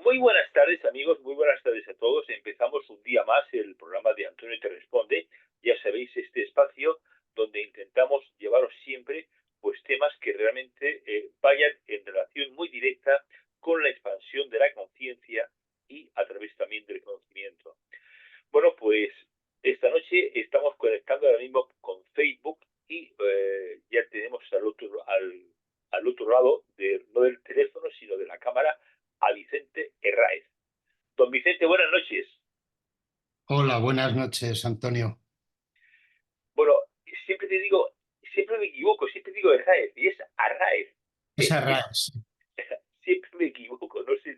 Muy buenas tardes, amigos, muy buenas tardes a todos. Empezamos un día más el programa de Antonio Te Responde. Ya sabéis, este espacio donde intentamos llevaros siempre pues temas que realmente vayan en relación muy directa con la expansión de la conciencia y a través también del conocimiento. Bueno, pues esta noche estamos conectando ahora mismo con Facebook y ya tenemos al otro lado, no del teléfono, sino de la cámara, a Vicente Herráez. Don Vicente, buenas noches. Hola, buenas noches, Antonio. Bueno, siempre te digo, siempre me equivoco, siempre digo Herráez y es Arráez. Es Es, Arraiz. siempre me equivoco, no sé,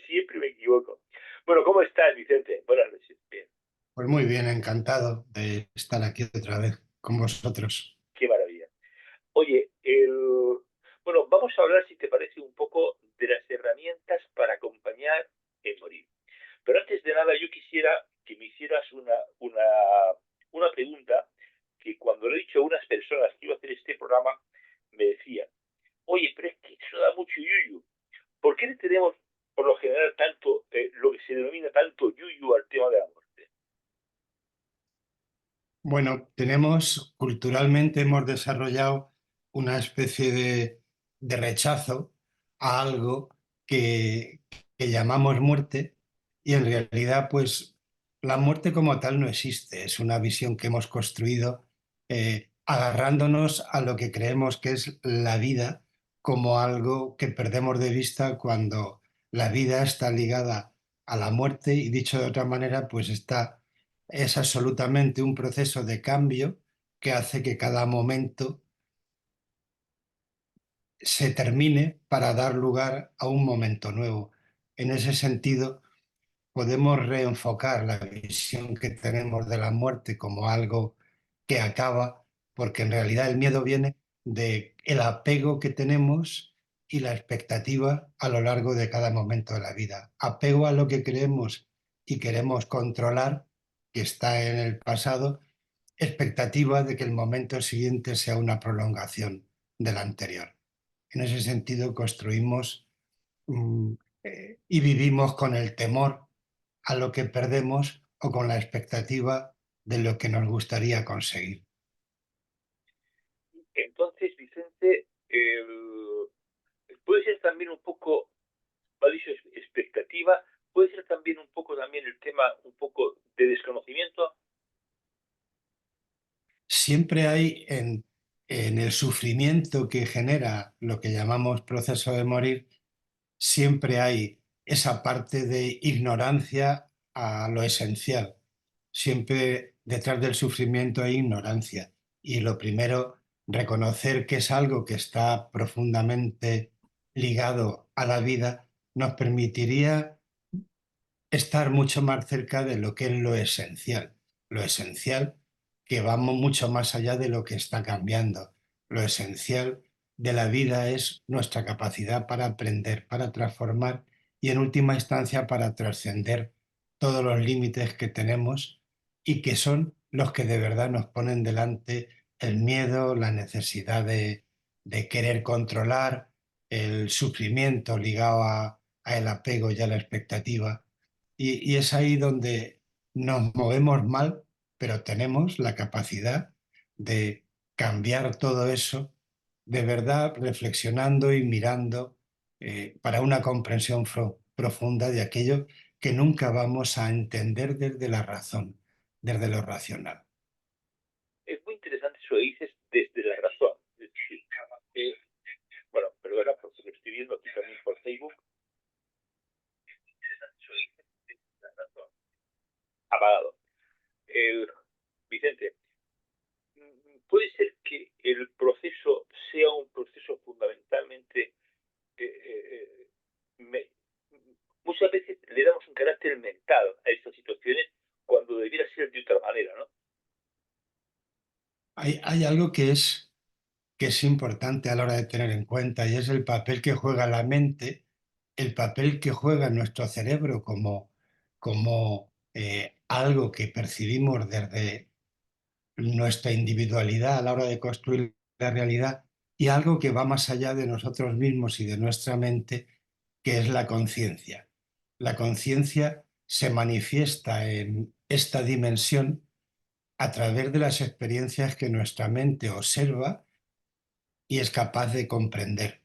siempre me equivoco. Bueno, ¿cómo estás, Vicente? Buenas noches. Bien, Pues muy bien, encantado de estar aquí otra vez con vosotros. qué maravilla. Oye, bueno, vamos a hablar, si te parece, un poco de las herramientas para acompañar en morir. Pero antes de nada, yo quisiera que me hicieras una pregunta que cuando le he dicho a unas personas que iba a hacer este programa, me decían, oye, pero es que eso da mucho yuyu. ¿Por qué le tenemos, por lo general, tanto, lo que se denomina tanto yuyu al tema de la muerte? Bueno, culturalmente hemos desarrollado una especie de rechazo a algo que, que llamamos muerte y en realidad, pues, la muerte como tal no existe. Es una visión que hemos construido agarrándonos a lo que creemos que es la vida como algo que perdemos de vista cuando la vida está ligada a la muerte y dicho de otra manera, pues es absolutamente un proceso de cambio que hace que cada momento se termine para dar lugar a un momento nuevo. En ese sentido, podemos reenfocar la visión que tenemos de la muerte como algo que acaba, porque en realidad el miedo viene de el apego que tenemos y la expectativa a lo largo de cada momento de la vida. Apego a lo que creemos y queremos controlar, que está en el pasado, expectativa de que el momento siguiente sea una prolongación del anterior. En ese sentido, construimos mm, y vivimos con el temor a lo que perdemos o con la expectativa de lo que nos gustaría conseguir. Entonces, Vicente, puede ser también un poco, ha dicho expectativa, puede ser también un poco también el tema un poco de desconocimiento. Siempre hay en el sufrimiento que genera lo que llamamos proceso de morir, siempre hay esa parte de ignorancia a lo esencial. Siempre detrás del sufrimiento hay ignorancia. Y lo primero, reconocer que es algo que está profundamente ligado a la vida, nos permitiría estar mucho más cerca de lo que es lo esencial que vamos mucho más allá de lo que está cambiando. Lo esencial de la vida es nuestra capacidad para aprender, para transformar y en última instancia para trascender todos los límites que tenemos y que son los que de verdad nos ponen delante el miedo, la necesidad de querer controlar, el sufrimiento ligado a el apego y a la expectativa y es ahí donde nos movemos mal, pero tenemos la capacidad de cambiar todo eso de verdad reflexionando y mirando para una comprensión profunda de aquello que nunca vamos a entender desde la razón, desde lo racional. Es muy interesante eso que dices desde la razón. Es decir, eh, bueno, perdona, porque lo estoy viendo aquí también por Facebook. Eso que dices desde la razón. Apagado. Vicente, puede ser que el proceso sea un proceso fundamentalmente me- muchas veces le damos un carácter mental a estas situaciones cuando debiera ser de otra manera, ¿no? Hay algo que es importante a la hora de tener en cuenta y es el papel que juega la mente, el papel que juega nuestro cerebro como algo que percibimos desde nuestra individualidad a la hora de construir la realidad y algo que va más allá de nosotros mismos y de nuestra mente, que es la conciencia. La conciencia se manifiesta en esta dimensión a través de las experiencias que nuestra mente observa y es capaz de comprender.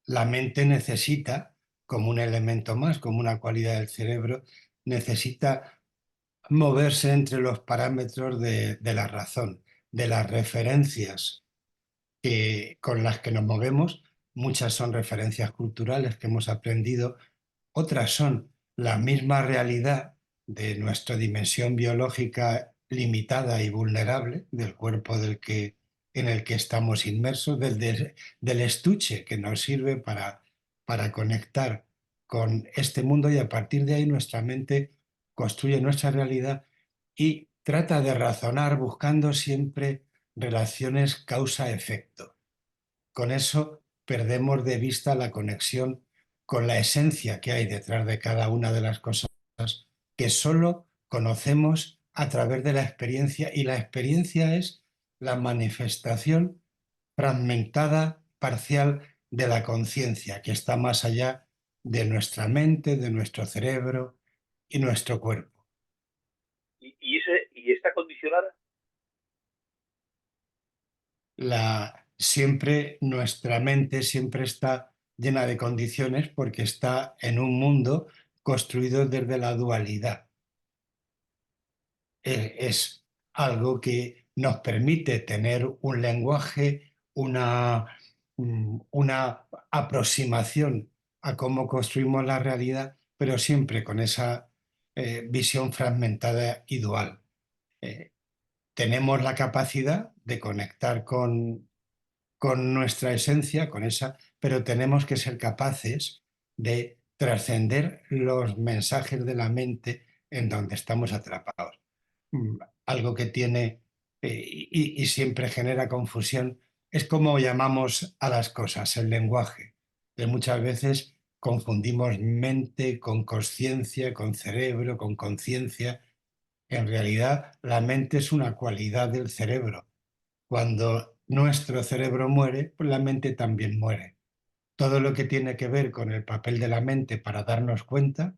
La mente necesita, como un elemento más, como una cualidad del cerebro, necesita moverse entre los parámetros de la razón, de las referencias con las que nos movemos. Muchas son referencias culturales que hemos aprendido, otras son la misma realidad de nuestra dimensión biológica limitada y vulnerable, del cuerpo en el que estamos inmersos, del estuche que nos sirve para conectar con este mundo, y a partir de ahí nuestra mente construye nuestra realidad y trata de razonar buscando siempre relaciones causa-efecto. Con eso perdemos de vista la conexión con la esencia que hay detrás de cada una de las cosas que solo conocemos a través de la experiencia, y la experiencia es la manifestación fragmentada, parcial de la conciencia que está más allá de nuestra mente, de nuestro cerebro y nuestro cuerpo. Y está condicionada. Siempre nuestra mente siempre está llena de condiciones porque está en un mundo construido desde la dualidad. Es algo que nos permite tener un lenguaje, una aproximación a cómo construimos la realidad, pero siempre con esa visión fragmentada y dual. Eh, Tenemos la capacidad de conectar con nuestra esencia, con esa, pero tenemos que ser capaces de trascender los mensajes de la mente en donde estamos atrapados. Algo que tiene y siempre genera confusión es cómo llamamos a las cosas, el lenguaje. Que muchas veces confundimos mente con conciencia, con cerebro, con conciencia. En realidad, la mente es una cualidad del cerebro. Cuando nuestro cerebro muere, pues la mente también muere. Todo lo que tiene que ver con el papel de la mente para darnos cuenta,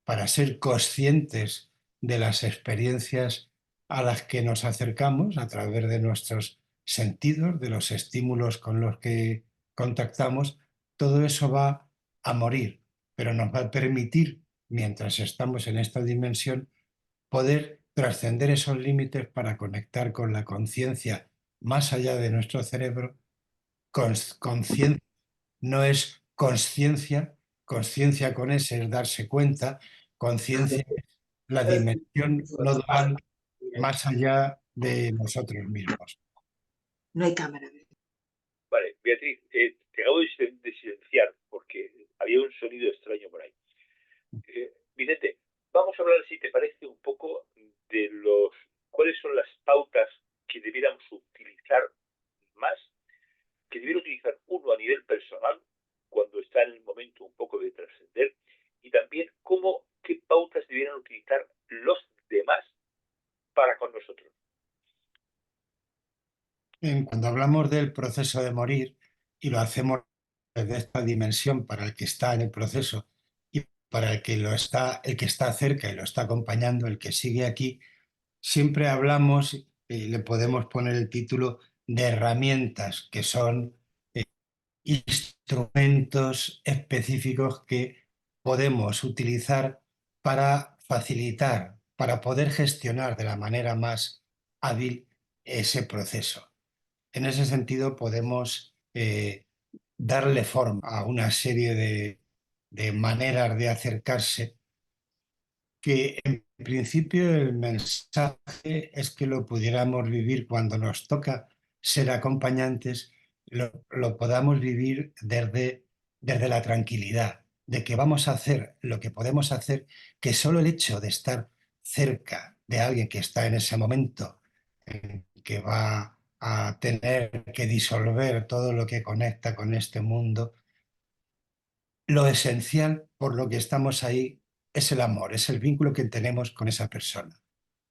para ser conscientes de las experiencias a las que nos acercamos a través de nuestros sentidos, de los estímulos con los que contactamos, todo eso va a morir, pero nos va a permitir, mientras estamos en esta dimensión, poder trascender esos límites para conectar con la conciencia más allá de nuestro cerebro. Conciencia no es consciencia, conciencia con ese es darse cuenta, conciencia es la dimensión no dual más allá de nosotros mismos. No hay cámara. Vale, Beatriz, te acabo de silenciar porque había un sonido extraño por ahí. Vicente, vamos a hablar, si te parece, un poco de cuáles son las pautas que debiéramos utilizar más, que debiera utilizar uno a nivel personal cuando está en el momento un poco de trascender, y también qué pautas debieran utilizar los demás para con nosotros. Cuando hablamos del proceso de morir y lo hacemos desde esta dimensión para el que está en el proceso y para el que está cerca y lo está acompañando, el que sigue aquí, siempre hablamos, le podemos poner el título de herramientas, que son instrumentos específicos que podemos utilizar para facilitar, para poder gestionar de la manera más hábil ese proceso. En ese sentido, podemos darle forma a una serie de maneras de acercarse, que en principio el mensaje es que lo pudiéramos vivir cuando nos toca ser acompañantes, lo podamos vivir desde la tranquilidad, de que vamos a hacer lo que podemos hacer, que solo el hecho de estar cerca de alguien que está en ese momento en que va a tener que disolver todo lo que conecta con este mundo, lo esencial por lo que estamos ahí es el amor, es el vínculo que tenemos con esa persona.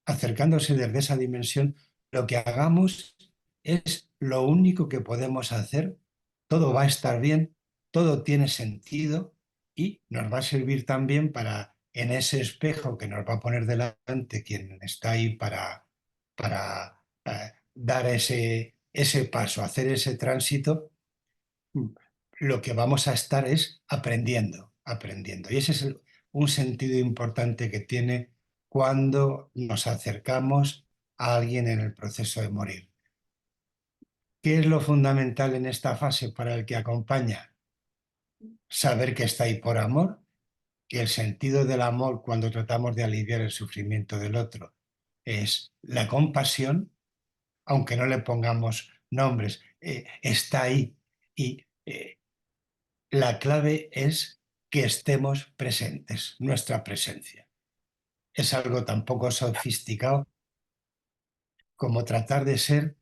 Acercándose desde esa dimensión, lo que hagamos es lo único que podemos hacer, todo va a estar bien, todo tiene sentido, y nos va a servir también para, en ese espejo que nos va a poner delante quien está ahí para dar ese paso, hacer ese tránsito, lo que vamos a estar es aprendiendo, aprendiendo. Y ese es un sentido importante que tiene cuando nos acercamos a alguien en el proceso de morir. ¿Qué es lo fundamental en esta fase para el que acompaña? Saber que está ahí por amor, que el sentido del amor cuando tratamos de aliviar el sufrimiento del otro es la compasión, aunque no le pongamos nombres, está ahí. Y la clave es que estemos presentes, nuestra presencia. Es algo tan poco sofisticado como tratar de ser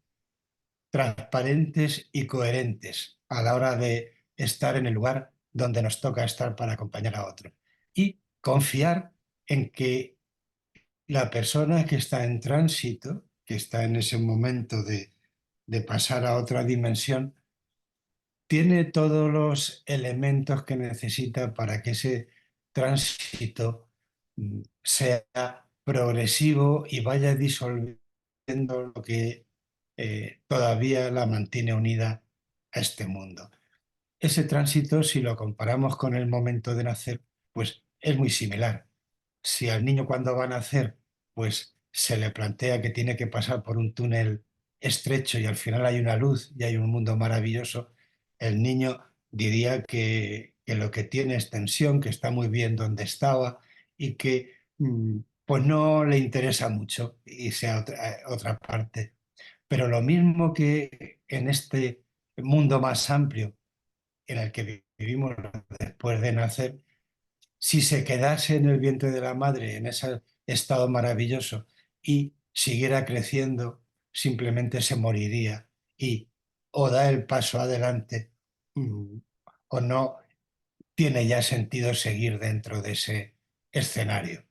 transparentes y coherentes a la hora de estar en el lugar donde nos toca estar para acompañar a otro. Y confiar en que la persona que está en tránsito, que está en ese momento de pasar a otra dimensión, tiene todos los elementos que necesita para que ese tránsito sea progresivo y vaya disolviendo lo que todavía la mantiene unida a este mundo. Ese tránsito, si lo comparamos con el momento de nacer, pues es muy similar. Si al niño cuando va a nacer, pues se le plantea que tiene que pasar por un túnel estrecho y al final hay una luz y hay un mundo maravilloso, el niño diría que lo que tiene es tensión, que está muy bien donde estaba y que pues no le interesa mucho irse a otra parte. Pero lo mismo que en este mundo más amplio en el que vivimos después de nacer, si se quedase en el vientre de la madre en ese estado maravilloso y siguiera creciendo, simplemente se moriría y o da el paso adelante o no tiene ya sentido seguir dentro de ese escenario.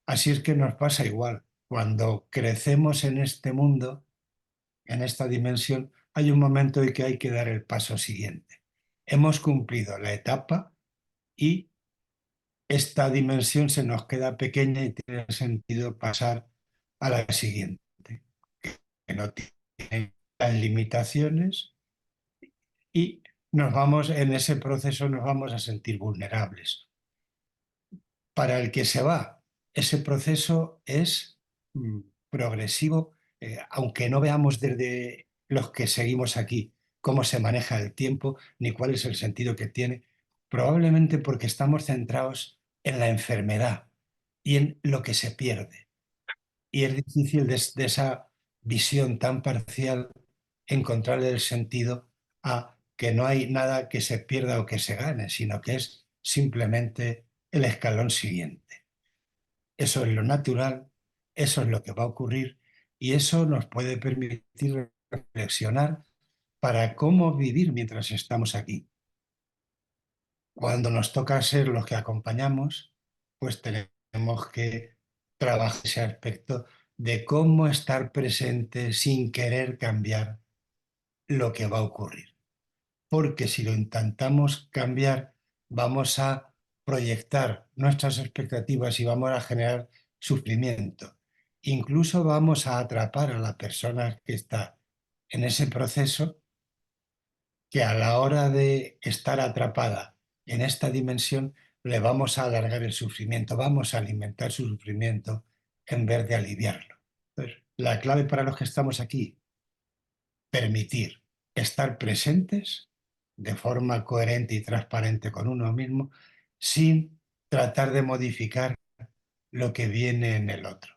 Así es que nos pasa igual. Cuando crecemos en este mundo, en esta dimensión, hay un momento en que hay que dar el paso siguiente. Hemos cumplido la etapa y esta dimensión se nos queda pequeña y tiene sentido pasar a la siguiente, que no tiene las limitaciones y nos vamos, en ese proceso nos vamos a sentir vulnerables. Para el que se va, ese proceso es progresivo, aunque no veamos desde los que seguimos aquí cómo se maneja el tiempo ni cuál es el sentido que tiene, probablemente porque estamos centrados en la enfermedad y en lo que se pierde. Y es difícil de esa visión tan parcial encontrarle el sentido a que no hay nada que se pierda o que se gane, sino que es simplemente el escalón siguiente. Eso es lo natural, eso es lo que va a ocurrir y eso nos puede permitir reflexionar para cómo vivir mientras estamos aquí. Cuando nos toca ser los que acompañamos, pues tenemos que trabajar ese aspecto de cómo estar presente sin querer cambiar lo que va a ocurrir. Porque si lo intentamos cambiar, vamos a proyectar nuestras expectativas y vamos a generar sufrimiento. Incluso vamos a atrapar a la persona que está en ese proceso, que a la hora de estar atrapada en esta dimensión le vamos a alargar el sufrimiento, vamos a alimentar su sufrimiento en vez de aliviarlo. Entonces, la clave para los que estamos aquí, permitir estar presentes de forma coherente y transparente con uno mismo sin tratar de modificar lo que viene en el otro.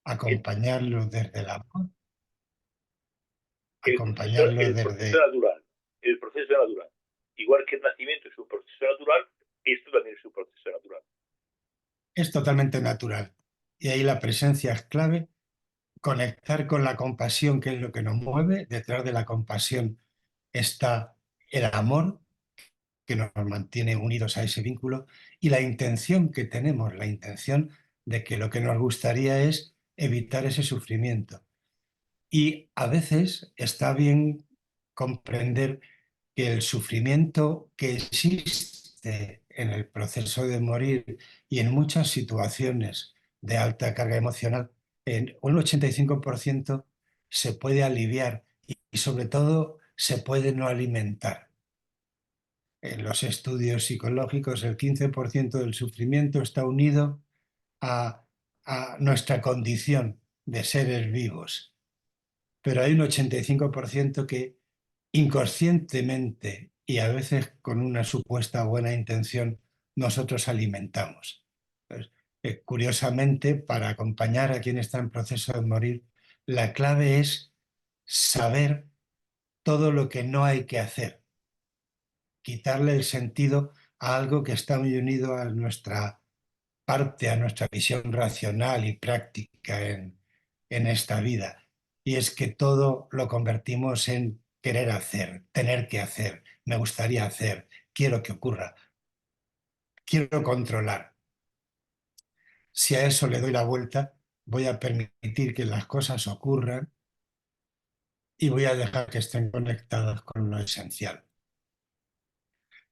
El, Acompañarlo desde el amor, el proceso, acompañarlo el proceso desde... natural, el proceso natural. Igual que el nacimiento es un proceso natural, esto también es un proceso natural. Es totalmente natural. Y ahí la presencia es clave, conectar con la compasión, que es lo que nos mueve. Detrás de la compasión está el amor, que nos mantiene unidos a ese vínculo, y la intención que tenemos, la intención de que lo que nos gustaría es evitar ese sufrimiento. Y a veces está bien comprender que el sufrimiento que existe en el proceso de morir y en muchas situaciones de alta carga emocional, en un 85% se puede aliviar y sobre todo se puede no alimentar. En los estudios psicológicos, el 15% del sufrimiento está unido a, a nuestra condición de seres vivos, pero hay un 85% que inconscientemente y a veces con una supuesta buena intención nosotros alimentamos. Pues, curiosamente, para acompañar a quien está en proceso de morir, la clave es saber todo lo que no hay que hacer, quitarle el sentido a algo que está muy unido a nuestra parte, a nuestra visión racional y práctica en esta vida. Y es que todo lo convertimos en querer hacer, tener que hacer, me gustaría hacer, quiero que ocurra, quiero controlar. Si a eso le doy la vuelta, voy a permitir que las cosas ocurran y voy a dejar que estén conectadas con lo esencial.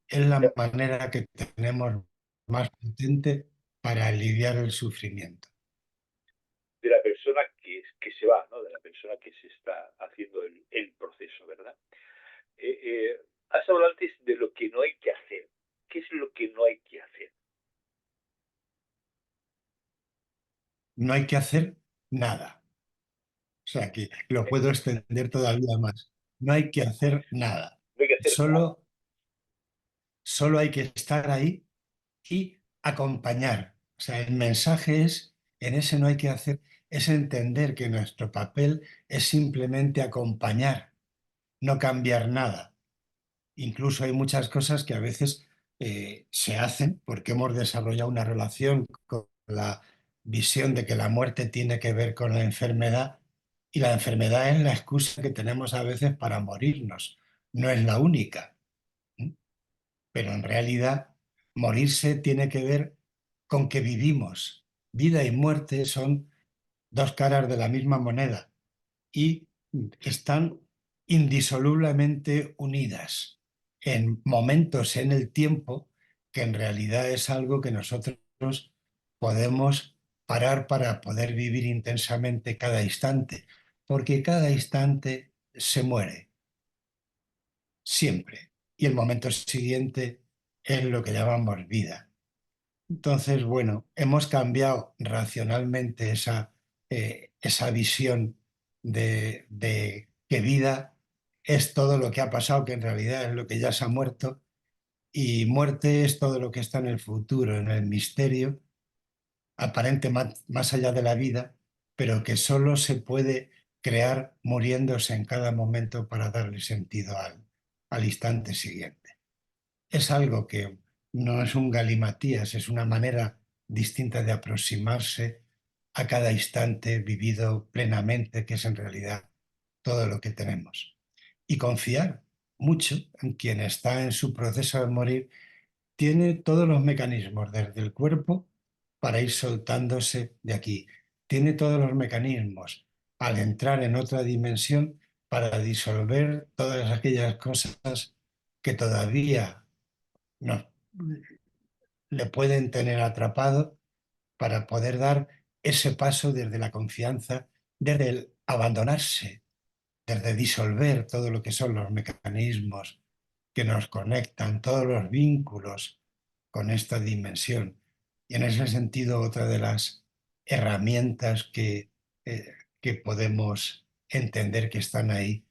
Es la manera que tenemos más potente para aliviar el sufrimiento. De la persona que se va, ¿no? De la persona que se está haciendo el proceso, ¿verdad? Has hablado antes de lo que no hay que hacer. ¿Qué es lo que no hay que hacer? No hay que hacer nada. O sea que lo puedo extender todavía más. No hay que hacer nada. No hay que hacer nada. Solo hay que estar ahí y acompañar. O sea, el mensaje es, en ese no hay que hacer, es entender que nuestro papel es simplemente acompañar, no cambiar nada. Incluso hay muchas cosas que a veces se hacen porque hemos desarrollado una relación con la visión de que la muerte tiene que ver con la enfermedad y la enfermedad es la excusa que tenemos a veces para morirnos, no es la única. ¿Mm? Pero en realidad morirse tiene que ver con que vivimos. Vida y muerte son dos caras de la misma moneda y están indisolublemente unidas en momentos en el tiempo que en realidad es algo que nosotros podemos parar para poder vivir intensamente cada instante, porque cada instante se muere, siempre, y el momento siguiente es lo que llamamos vida. Entonces, bueno, hemos cambiado racionalmente esa visión de que vida es todo lo que ha pasado, que en realidad es lo que ya se ha muerto, y muerte es todo lo que está en el futuro, en el misterio, aparente más allá de la vida, pero que solo se puede crear muriéndose en cada momento para darle sentido al instante siguiente. Es algo que no es un galimatías, es una manera distinta de aproximarse a cada instante vivido plenamente, que es en realidad todo lo que tenemos. Y confiar mucho en quien está en su proceso de morir, tiene todos los mecanismos desde el cuerpo para ir soltándose de aquí. Tiene todos los mecanismos al entrar en otra dimensión para disolver todas aquellas cosas que todavía nos, le pueden tener atrapado para poder dar ese paso desde la confianza, desde el abandonarse, desde disolver todo lo que son los mecanismos que nos conectan, todos los vínculos con esta dimensión. Y en ese sentido, otra de las herramientas que podemos entender que están ahí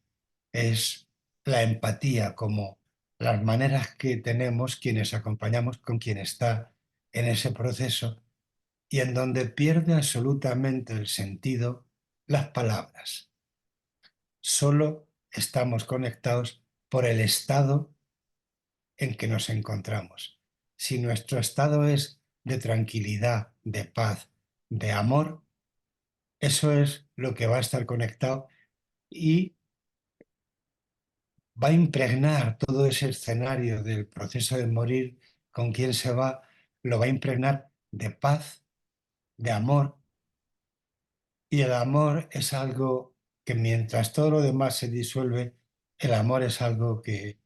es la empatía, como las maneras que tenemos quienes acompañamos con quien está en ese proceso y en donde pierde absolutamente el sentido las palabras. Solo estamos conectados por el estado en que nos encontramos. Si nuestro estado es de tranquilidad, de paz, de amor, eso es lo que va a estar conectado y va a impregnar todo ese escenario del proceso de morir con quien se va, lo va a impregnar de paz, de amor. Y el amor es algo que mientras todo lo demás se disuelve, el amor es algo que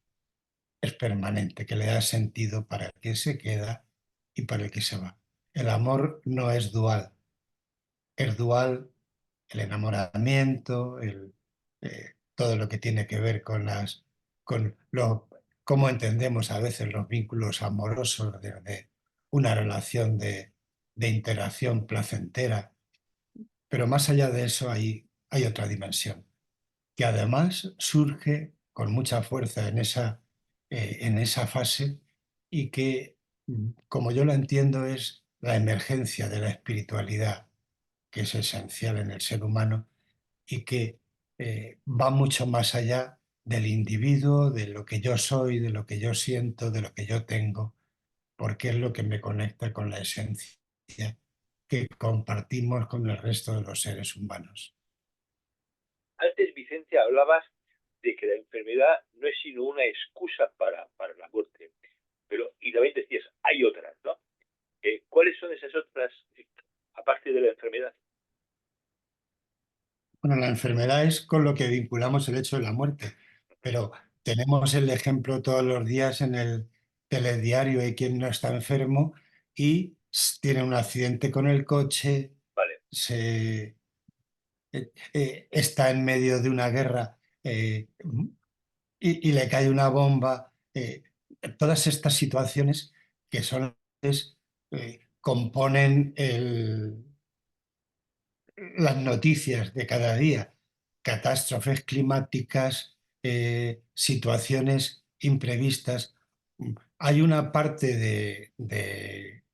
es permanente, que le da sentido para el que se queda y para el que se va. El amor no es dual. Es dual el enamoramiento, todo lo que tiene que ver con cómo entendemos a veces los vínculos amorosos desde una relación de interacción placentera. Pero más allá de eso hay otra dimensión, que además surge con mucha fuerza en esa fase y que, como yo lo entiendo, es la emergencia de la espiritualidad, que es esencial en el ser humano y que va mucho más allá del individuo, de lo que yo soy, de lo que yo siento, de lo que yo tengo, porque es lo que me conecta con la esencia que compartimos con el resto de los seres humanos. Antes, Vicente, hablabas de que la enfermedad no es sino una excusa para la muerte. Pero, y también decías, hay otras, ¿no? ¿Cuáles son esas otras, aparte de la enfermedad? Bueno, la enfermedad es con lo que vinculamos el hecho de la muerte, pero tenemos el ejemplo todos los días en el telediario de quien no está enfermo y tiene un accidente con el coche, Vale. está en medio de una guerra y le cae una bomba. Todas estas situaciones que son componen las noticias de cada día, catástrofes climáticas, situaciones imprevistas. Hay una parte de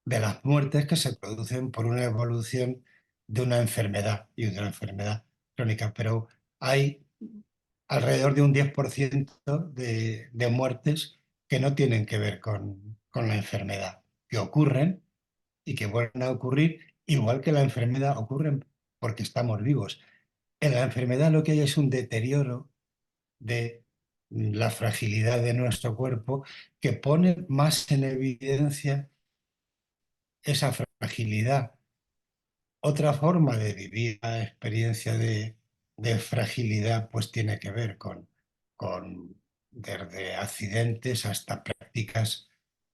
las muertes que se producen por una evolución de una enfermedad y de una enfermedad crónica, pero hay alrededor de un 10% de muertes que no tienen que ver con la enfermedad, que ocurren y que vuelven a ocurrir, igual que la enfermedad ocurren porque estamos vivos. En la enfermedad lo que hay es un deterioro de la fragilidad de nuestro cuerpo que pone más en evidencia esa fragilidad. Otra forma de vivir la experiencia de fragilidad pues tiene que ver con desde accidentes hasta prácticas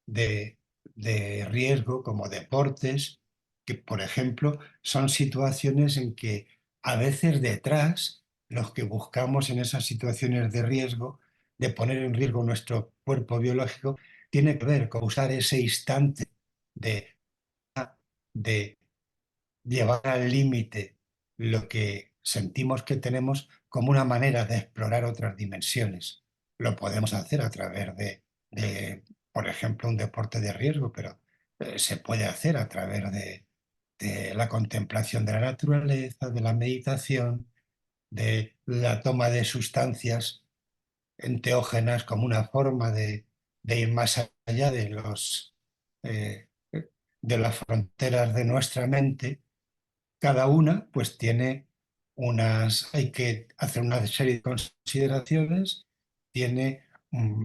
de, de riesgo como deportes, que por ejemplo son situaciones en que a veces detrás los que buscamos en esas situaciones de riesgo, de poner en riesgo nuestro cuerpo biológico, tiene que ver con usar ese instante de, de llevar al límite lo que sentimos que tenemos como una manera de explorar otras dimensiones. Lo podemos hacer a través por ejemplo, un deporte de riesgo, pero se puede hacer a través de la contemplación de la naturaleza, de la meditación, de la toma de sustancias enteógenas como una forma de ir más allá eh, de las fronteras de nuestra mente. Cada una pues tiene hay que hacer una serie de consideraciones,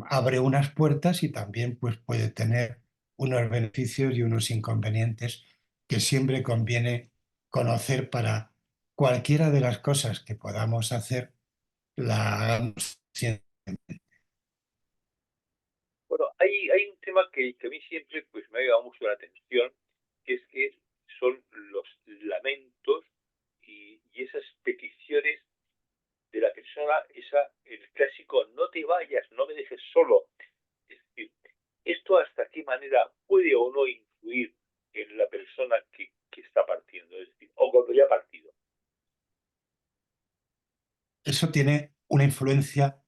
abre unas puertas y también pues puede tener unos beneficios y unos inconvenientes que siempre conviene conocer para cualquiera de las cosas que podamos hacer, la hagamos siempre. Bueno, hay un tema que a mí siempre pues, me ha llamado mucho la atención, que son los lamentos y esas peticiones de la persona, el clásico, no te vayas, no me dejes solo. Es decir, ¿esto hasta qué manera puede o no influir en la persona que está partiendo? Es decir, o cuando ya ha partido. Eso tiene una influencia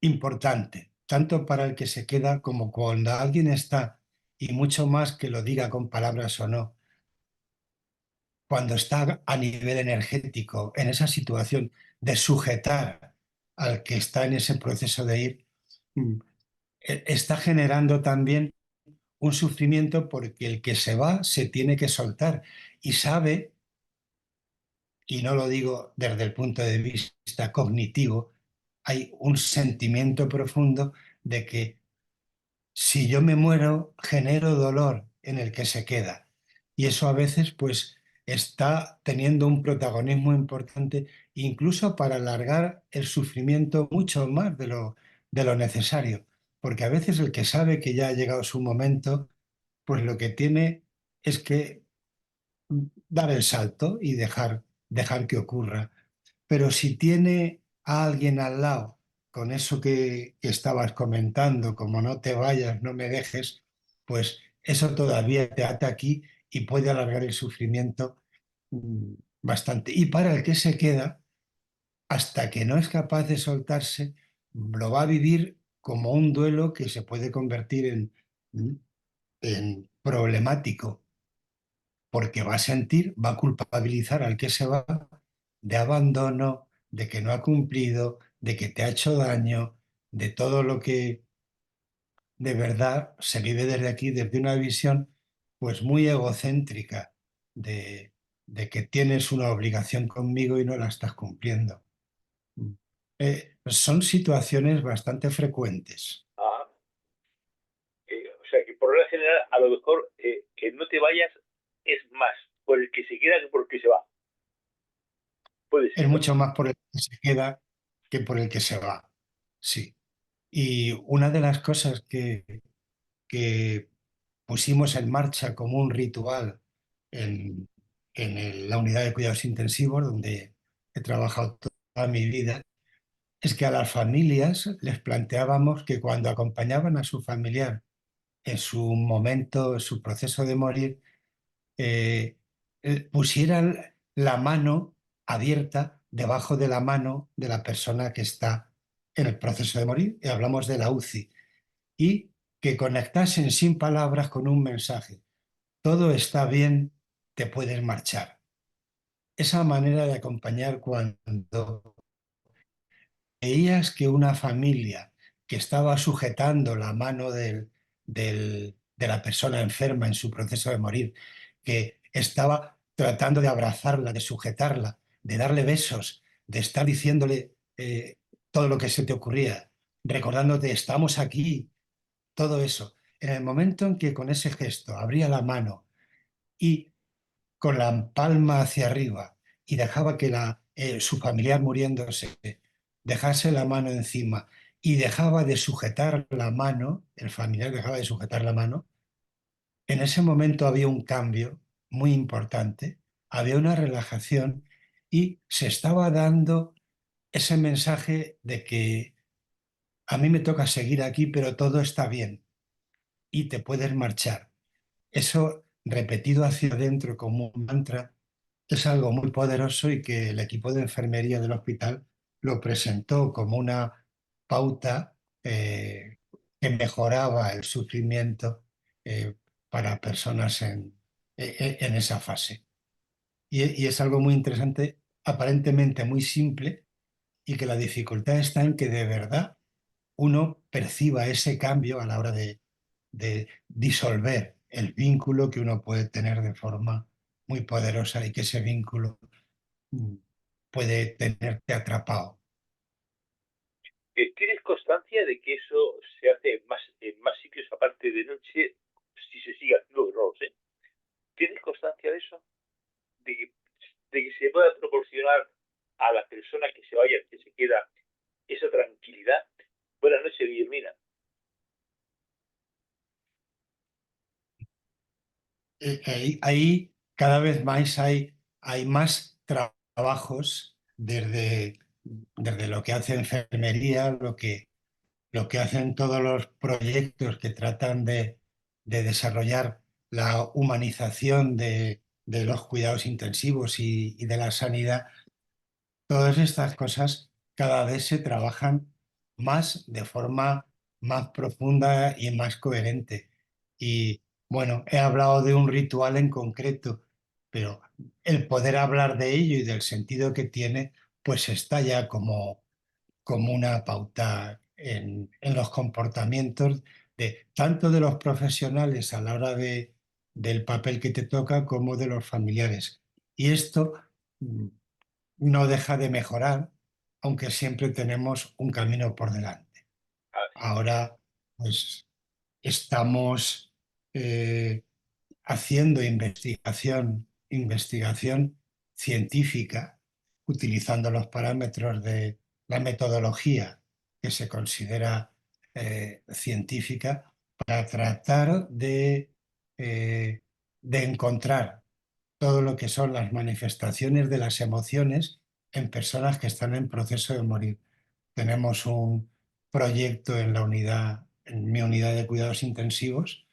importante, tanto para el que se queda como cuando alguien está, y mucho más que lo diga con palabras o no, cuando está a nivel energético, en esa situación de sujetar al que está en ese proceso de ir, mm, está generando también un sufrimiento porque el que se va se tiene que soltar y sabe, y no lo digo desde el punto de vista cognitivo, hay un sentimiento profundo de que si yo me muero, genero dolor en el que se queda. Y eso a veces pues está teniendo un protagonismo importante incluso para alargar el sufrimiento mucho más de lo necesario. porque a veces el que sabe que ya ha llegado su momento, pues lo que tiene es que dar el salto y dejar que ocurra. Pero si tiene a alguien al lado con eso que estabas comentando, como no te vayas, no me dejes, pues eso todavía te ata aquí y puede alargar el sufrimiento bastante. Y para el que se queda, hasta que no es capaz de soltarse, lo va a vivir como un duelo que se puede convertir en problemático, porque va a sentir, va a culpabilizar al que se va de abandono, de que no ha cumplido, de que te ha hecho daño, de todo lo que de verdad se vive desde aquí, desde una visión pues muy egocéntrica de que tienes una obligación conmigo y no la estás cumpliendo. Son situaciones bastante frecuentes. Ah, o sea, que por regla general, a lo mejor que no te vayas es más por el que se queda que por el que se va. Puede Es ser, ¿no? mucho más por el que se queda que por el que se va. Sí. Y una de las cosas que pusimos en marcha como un ritual en la unidad de cuidados intensivos, donde he trabajado toda mi vida, es que a las familias les planteábamos que cuando acompañaban a su familiar en su momento, en su proceso de morir, eh, pusieran la mano abierta debajo de la mano de la persona que está en el proceso de morir, y hablamos de la UCI, y que conectasen sin palabras con un mensaje. Todo está bien, te puedes marchar. Esa manera de acompañar cuando veías que una familia que estaba sujetando la mano de la persona enferma en su proceso de morir, que estaba tratando de abrazarla, de sujetarla, de darle besos, de estar diciéndole todo lo que se te ocurría, recordándote, estamos aquí, todo eso. En el momento en que con ese gesto abría la mano y con la palma hacia arriba y dejaba que su familiar muriéndose dejase la mano encima y dejaba de sujetar la mano, el familiar dejaba de sujetar la mano, en ese momento había un cambio muy importante, había una relajación y se estaba dando ese mensaje de que a mí me toca seguir aquí, pero todo está bien y te puedes marchar. Eso repetido hacia adentro como un mantra es algo muy poderoso y que el equipo de enfermería del hospital lo presentó como una pauta que mejoraba el sufrimiento para personas en esa fase. Y es algo muy interesante, aparentemente muy simple, y que la dificultad está en que de verdad uno perciba ese cambio a la hora de disolver el vínculo que uno puede tener de forma muy poderosa y que ese vínculo mm, puede tenerte atrapado. ¿Tienes constancia de que eso se hace en más sitios aparte de noche si se sigue haciendo errores? ¿Tienes constancia de eso? De que, de que se pueda proporcionar a la persona que se vaya, que se queda, esa tranquilidad. Buenas noches, Guillermina. Ahí cada vez más hay más trabajos desde lo que hace enfermería, lo que hacen todos los proyectos que tratan de desarrollar la humanización de los cuidados intensivos y de la sanidad. Todas estas cosas cada vez se trabajan más de forma más profunda y más coherente. Y bueno, he hablado de un ritual en concreto, pero el poder hablar de ello y del sentido que tiene, pues está ya como una pauta en los comportamientos de tanto de los profesionales a la hora del papel que te toca como de los familiares. Y esto mm, no deja de mejorar, aunque siempre tenemos un camino por delante. Así es. Ahora, pues, estamos haciendo investigación científica, utilizando los parámetros de la metodología que se considera científica para tratar de encontrar todo lo que son las manifestaciones de las emociones en personas que están en proceso de morir. Tenemos un proyecto en en mi unidad de cuidados intensivos,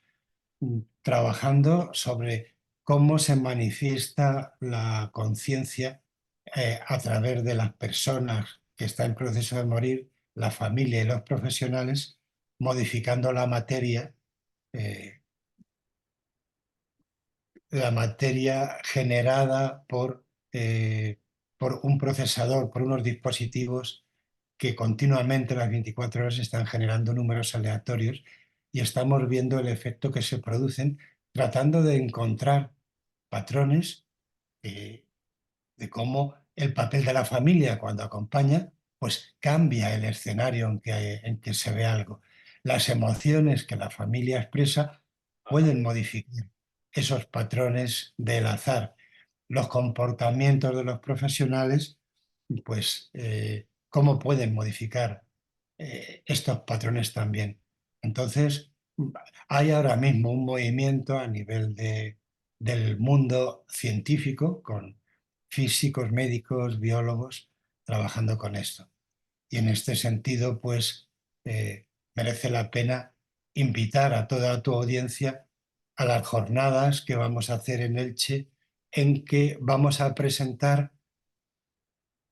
trabajando sobre cómo se manifiesta la conciencia a través de las personas que están en proceso de morir, la familia y los profesionales, modificando eh, la materia generada por un procesador, por unos dispositivos que continuamente las 24 horas están generando números aleatorios, y estamos viendo el efecto que se producen tratando de encontrar patrones eh, de cómo el papel de la familia cuando acompaña, pues cambia el escenario en que se ve algo. Las emociones que la familia expresa Ajá. pueden modificar esos patrones del azar. Los comportamientos de los profesionales, pues cómo pueden modificar estos patrones también. Entonces, hay ahora mismo un movimiento a nivel del mundo científico con físicos, médicos, biólogos trabajando con esto. Y en este sentido, pues merece la pena invitar a toda tu audiencia a las jornadas que vamos a hacer en Elche, en que vamos a presentar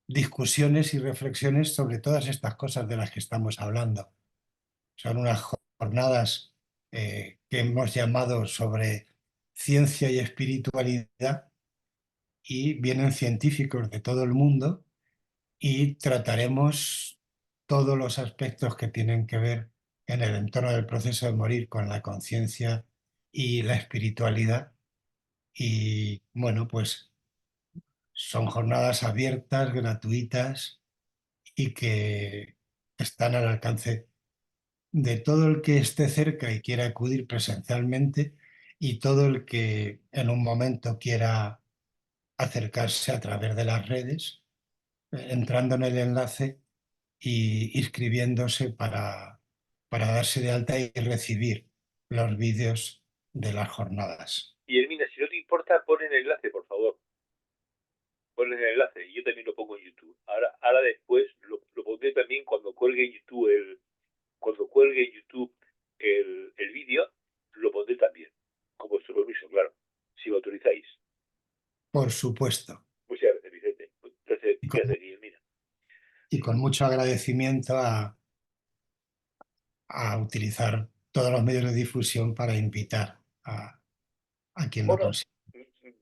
discusiones y reflexiones sobre todas estas cosas de las que estamos hablando. Son unas jornadas que hemos llamado sobre ciencia y espiritualidad, y vienen científicos de todo el mundo y trataremos todos los aspectos que tienen que ver en el entorno del proceso de morir con la conciencia y la espiritualidad. Y bueno, pues son jornadas abiertas, gratuitas y que están al alcance de todo el que esté cerca y quiera acudir presencialmente, y todo el que en un momento quiera acercarse a través de las redes, entrando en el enlace y inscribiéndose para darse de alta y recibir los vídeos de las jornadas. Y Hermina, si no te importa, pon el enlace, por favor. Pon el enlace. Y yo también lo pongo en YouTube. Ahora después lo pondré también cuando cuelgue en YouTube el vídeo, lo pondré también. Con vuestro permiso, claro. Si me autorizáis. Por supuesto, Muchas gracias, Vicente. Gracias, y con, gracias, Guillermina. y con mucho agradecimiento a utilizar todos los medios de difusión para invitar a quien lo Bueno, consiga.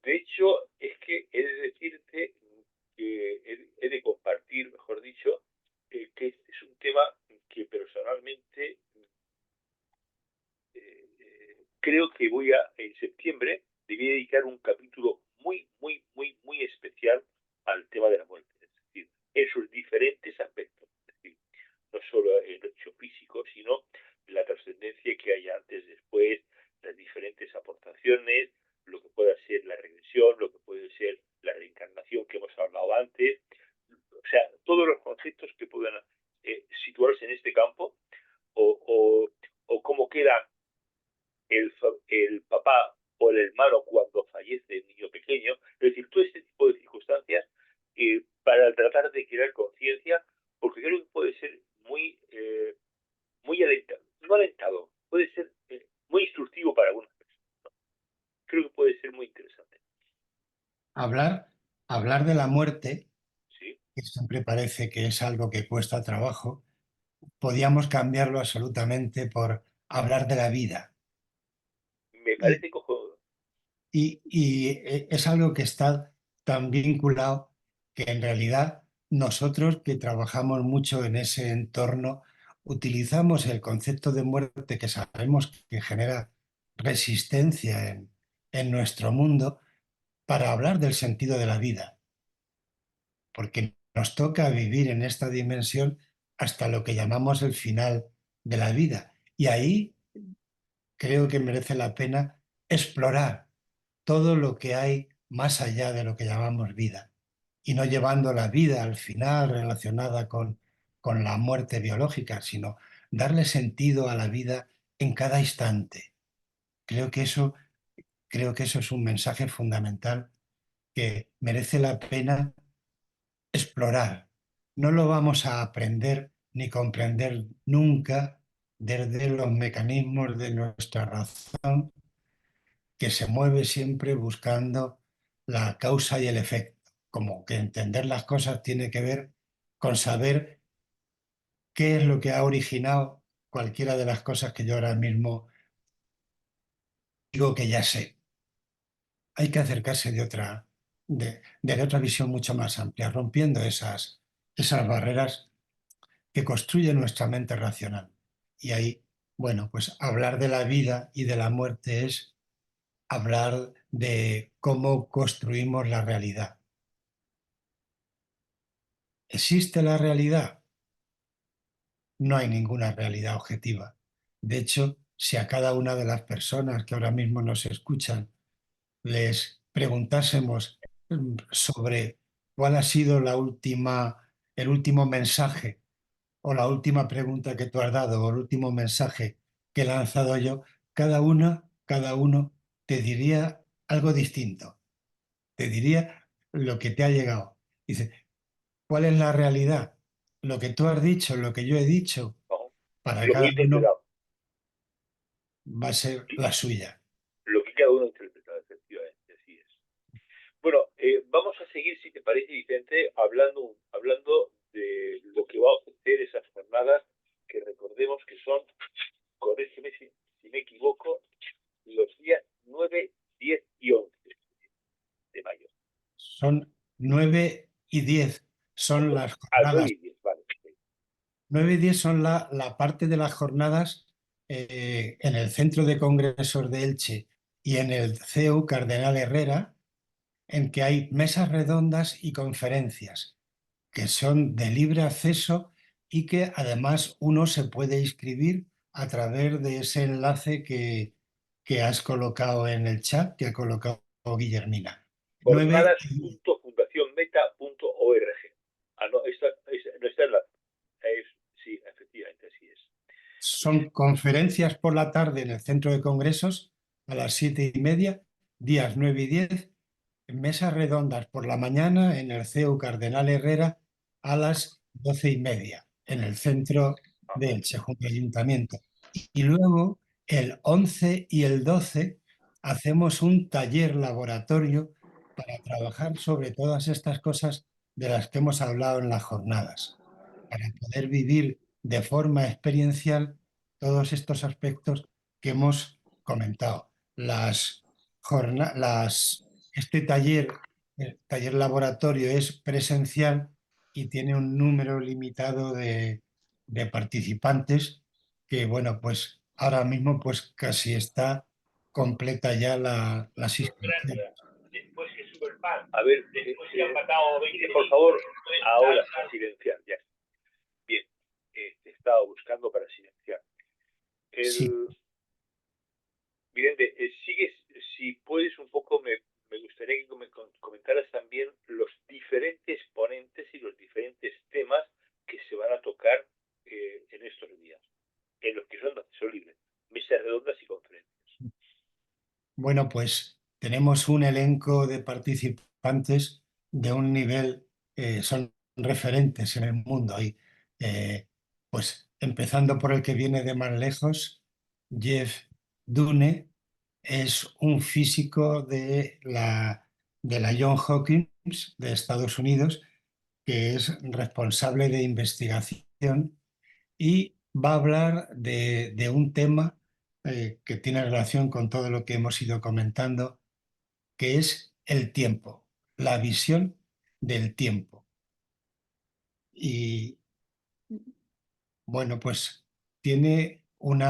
de hecho, es que he de decirte que he de compartir, mejor dicho, que este es un tema que personalmente creo que en septiembre, debí dedicar un capítulo muy, muy, muy, muy especial al tema de la muerte. Es decir, en sus diferentes aspectos. Es decir, no solo el hecho físico, sino la trascendencia que hay antes, después, las diferentes aportaciones, lo que pueda ser la regresión, lo que puede ser la reencarnación que hemos hablado antes, o sea, todos los conceptos que puedan situarse en este campo, o, o, o cómo queda el papá o el hermano cuando fallece el niño pequeño, es decir, todo este tipo de circunstancias para tratar de crear conciencia, porque creo que puede ser muy alentado, no alentado, puede ser muy instructivo para algunas personas. Creo que puede ser muy interesante. Hablar de la muerte, ¿Sí? que siempre parece que es algo que cuesta trabajo, podíamos cambiarlo absolutamente por hablar de la vida. Me Y, parece cojonudo. y es algo que está tan vinculado que en realidad nosotros, que trabajamos mucho en ese entorno, utilizamos el concepto de muerte, que sabemos que genera resistencia en nuestro mundo, para hablar del sentido de la vida, porque nos toca vivir en esta dimensión hasta lo que llamamos el final de la vida. Y ahí creo que merece la pena explorar todo lo que hay más allá de lo que llamamos vida, y no llevando la vida al final relacionada con la muerte biológica, sino darle sentido a la vida en cada instante. Creo que eso, creo que eso es un mensaje fundamental que merece la pena explorar. No lo vamos a aprender ni comprender nunca desde los mecanismos de nuestra razón, que se mueve siempre buscando la causa y el efecto. Como que entender las cosas tiene que ver con saber qué es lo que ha originado cualquiera de las cosas que yo ahora mismo digo que ya sé. Hay que acercarse de otra visión mucho más amplia, rompiendo esas barreras que construyen nuestra mente racional. Y ahí, bueno, pues hablar de la vida y de la muerte es hablar de cómo construimos la realidad. ¿Existe la realidad? No hay ninguna realidad objetiva. De hecho, si a cada una de las personas que ahora mismo nos escuchan les preguntásemos sobre cuál ha sido el último mensaje o la última pregunta que tú has dado o el último mensaje que he lanzado yo, cada uno te diría algo distinto. Te diría lo que te ha llegado. Dice, ¿cuál es la realidad? Lo que tú has dicho, lo que yo he dicho, ¿no? para Lo que he cada uno interpretado, va a ser la suya. lo que cada uno ha interpretado, efectivamente, así es. Bueno, vamos a seguir, si te parece, Vicente, hablando de lo que va a ofrecer esas jornadas, que recordemos que son, corrígeme si me equivoco, los días 9, 10 y 11 de mayo. Son 9 y 10, son las Ah, 9 jornadas. y 10, vale. 9 y 10 son la parte de las jornadas en el Centro de Congresos de Elche y en el CEU Cardenal Herrera, en que hay mesas redondas y conferencias que son de libre acceso y que además uno se puede inscribir a través de ese enlace que has colocado en el chat, que ha colocado Guillermina. 9 Jornadas.fundacionmeta.org. Ah, no, no está en la... sí, efectivamente, así es. son conferencias por la tarde en el Centro de Congresos a las 7:30, días 9 y 10, mesas redondas por la mañana en el CEU Cardenal Herrera a las 12:30, en el centro Ajá. de Elche, junto al Ayuntamiento. Y luego, el 11 y el 12, hacemos un taller laboratorio para trabajar sobre todas estas cosas de las que hemos hablado en las jornadas, para poder vivir de forma experiencial todos estos aspectos que hemos comentado. Este taller, el taller laboratorio, es presencial y tiene un número limitado de participantes que, bueno, pues ahora mismo pues casi está completa ya las inscripciones. A ver, por favor, ahora silenciar, ya. Bien, te estaba buscando para silenciar. Sí, El, Vicente, sigues, si puedes un poco, me gustaría que comentaras también los diferentes ponentes y los diferentes temas que se van a tocar en estos días, en los que son de acceso libre, mesas redondas y conferencias. bueno, pues tenemos un elenco de participantes de un nivel, son referentes en el mundo. Y, pues empezando por el que viene de más lejos, Jeff Dune es un físico de la Johns Hopkins de Estados Unidos, que es responsable de investigación y va a hablar de un tema que tiene relación con todo lo que hemos ido comentando, que es el tiempo, la visión del tiempo. Y bueno, pues tiene un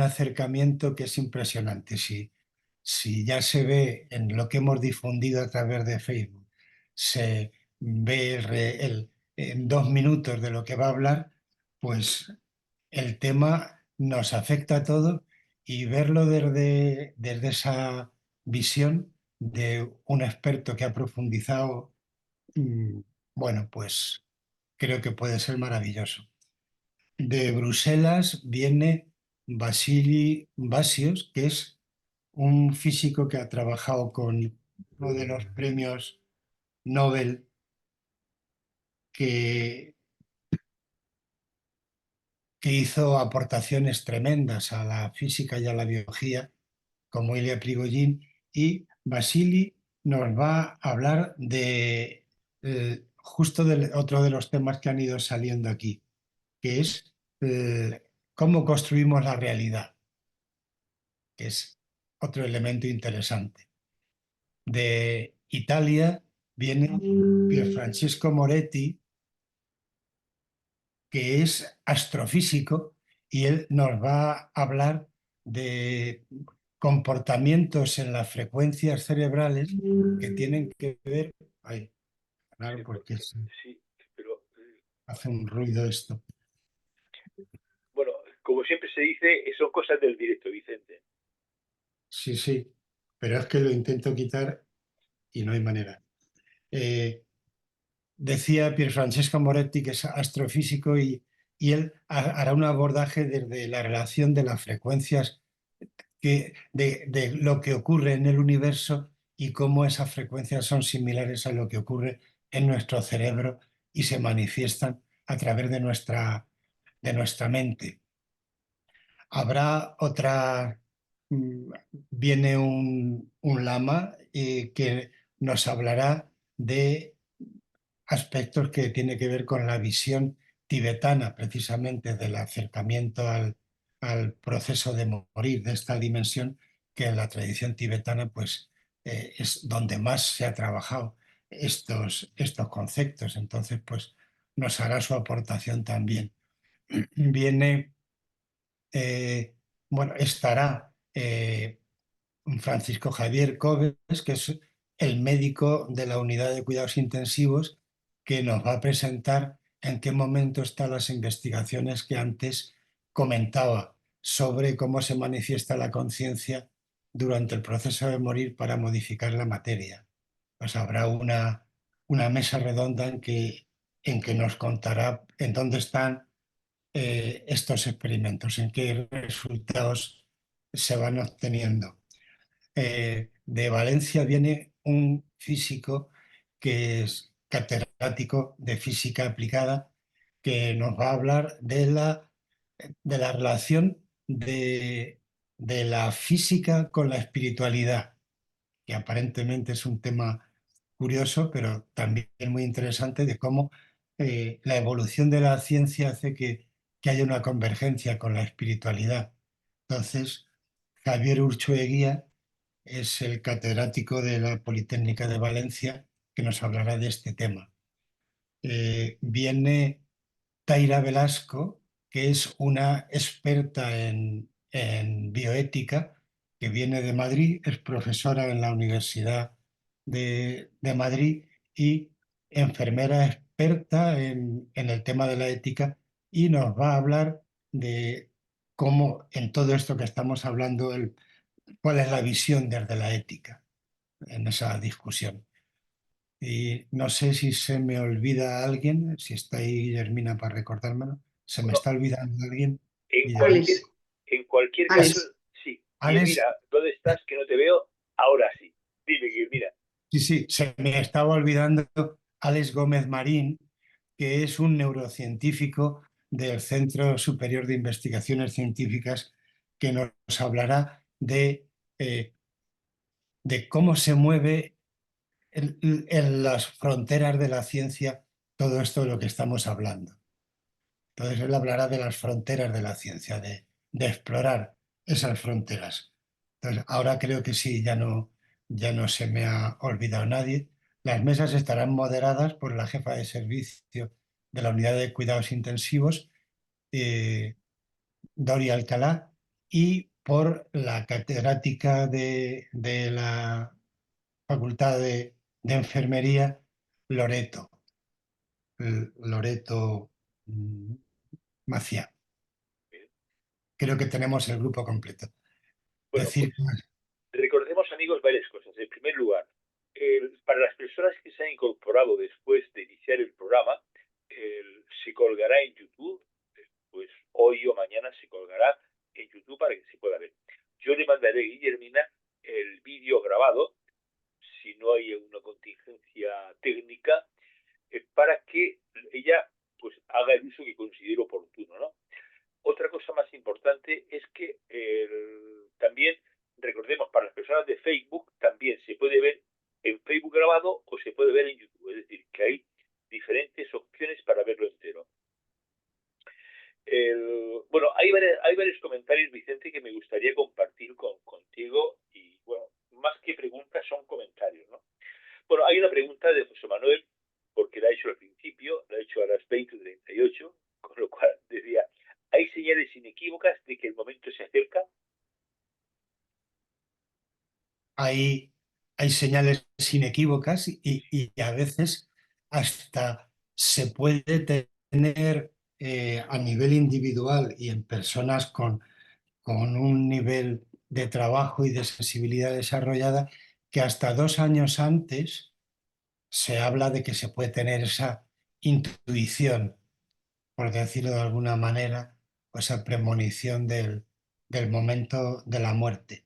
acercamiento que es impresionante. Si ya se ve en lo que hemos difundido a través de Facebook, se ve en 2 minutos de lo que va a hablar, pues el tema nos afecta a todos y verlo desde esa visión de un experto que ha profundizado, mm, bueno, pues creo que puede ser maravilloso. de Bruselas viene Vasily Vasios, que es un físico que ha trabajado con uno de los premios Nobel que, que hizo aportaciones tremendas a la física y a la biología, como Ilya Prigogine, y Vasily nos va a hablar de justo de otro de los temas que han ido saliendo aquí, que es cómo construimos la realidad, que es otro elemento interesante. De Italia viene Pierfrancesco Moretti, que es astrofísico, y él nos va a hablar de comportamientos en las frecuencias cerebrales que tienen que ver... Ay, claro, Sí, porque sí, pero hace un ruido esto. bueno, como siempre se dice, son cosas del directo, Vicente. Sí, sí, pero es que lo intento quitar y no hay manera. Eh, Decía Pierfrancesco Moretti, que es astrofísico, y él hará un abordaje desde la relación de las frecuencias de lo que ocurre en el universo y cómo esas frecuencias son similares a lo que ocurre en nuestro cerebro y se manifiestan a través de nuestra mente. Habrá otra, viene un lama que nos hablará de aspectos que tiene que ver con la visión tibetana, precisamente del acercamiento al proceso de morir, de esta dimensión que en la tradición tibetana pues, es donde más se ha trabajado estos conceptos. Entonces, pues nos hará su aportación también. Viene, bueno, estará Francisco Javier Cobes, que es el médico de la unidad de cuidados intensivos, que nos va a presentar en qué momento están las investigaciones que antes comentaba sobre cómo se manifiesta la conciencia durante el proceso de morir para modificar la materia. Pues habrá una mesa redonda en que nos contará en dónde están estos experimentos, en qué resultados se van obteniendo. De Valencia viene un físico que es catedrático de física aplicada, que nos va a hablar de la relación de la física con la espiritualidad, que aparentemente es un tema curioso, pero también muy interesante de cómo la evolución de la ciencia hace que haya una convergencia con la espiritualidad. Entonces, Javier Urchoeguía es el catedrático de la Politécnica de Valencia que nos hablará de este tema. Viene Taira Velasco, que es una experta en bioética, que viene de Madrid, es profesora en la Universidad de Madrid y enfermera experta en el tema de la ética, y nos va a hablar de cómo en todo esto que estamos hablando, cuál es la visión desde la ética en esa discusión. Y no sé si se me olvida alguien, si está ahí Guillermina para recordármelo. ¿Se me Bueno, está olvidando alguien? en Guillermina. cualquier, Alex, en cualquier caso, Alex, sí. Alex, Guillermina, ¿dónde estás? Que no te veo. Ahora sí. Dime, Guillermina. sí, sí, se me estaba olvidando Alex Gómez Marín, que es un neurocientífico del Centro Superior de Investigaciones Científicas, que nos hablará eh, de cómo se mueve en las fronteras de la ciencia todo esto de lo que estamos hablando. Entonces él hablará de las fronteras de la ciencia, de explorar esas fronteras. Entonces ahora creo que sí, ya no se me ha olvidado nadie. Las mesas estarán moderadas por la jefa de servicio de la unidad de cuidados intensivos, eh, Dori Alcalá, y por la catedrática de la Facultad de Enfermería, Loreto, Loreto Maciá. Creo que tenemos el grupo completo. Bueno, pues Decir que recordemos, amigos, varias cosas. En primer lugar, para las personas que se han incorporado después de iniciar el programa, se colgará en YouTube pues hoy o mañana se colgará en YouTube para que se pueda ver. Yo le mandaré a Guillermina el vídeo grabado, si no hay una contingencia técnica, para que ella pues haga el uso que considere oportuno, ¿no? Otra cosa más importante es que también recordemos, para las personas de Facebook también se puede ver en Facebook grabado o se puede ver en YouTube, es decir, que hay diferentes opciones para verlo entero. Bueno, hay varios comentarios, Vicente, que me gustaría compartir contigo y, bueno, más que preguntas son comentarios, ¿no? Bueno, hay una pregunta de José Manuel, porque la ha hecho al principio, la ha hecho a las 20:38, con lo cual decía, ¿hay señales inequívocas de que el momento se acerca? Hay señales inequívocas y a veces hasta se puede tener a nivel individual y en personas con un nivel de trabajo y de sensibilidad desarrollada que hasta 2 años antes se habla de que se puede tener esa intuición, por decirlo de alguna manera, o esa premonición del momento de la muerte.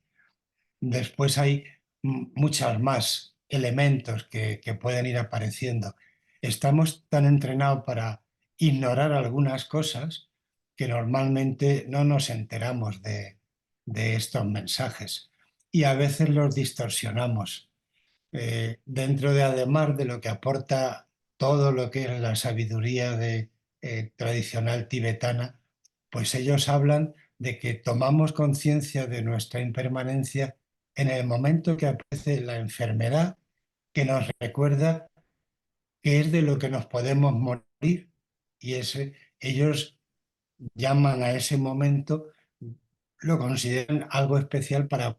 Después hay muchos más elementos que pueden ir apareciendo. Estamos tan entrenados para ignorar algunas cosas que normalmente no nos enteramos de estos mensajes y a veces los distorsionamos. Dentro de además de lo que aporta todo lo que es la sabiduría tradicional tibetana, pues ellos hablan de que tomamos conciencia de nuestra impermanencia en el momento que aparece la enfermedad que nos recuerda que es de lo que nos podemos morir y ellos llaman a ese momento, lo consideran algo especial para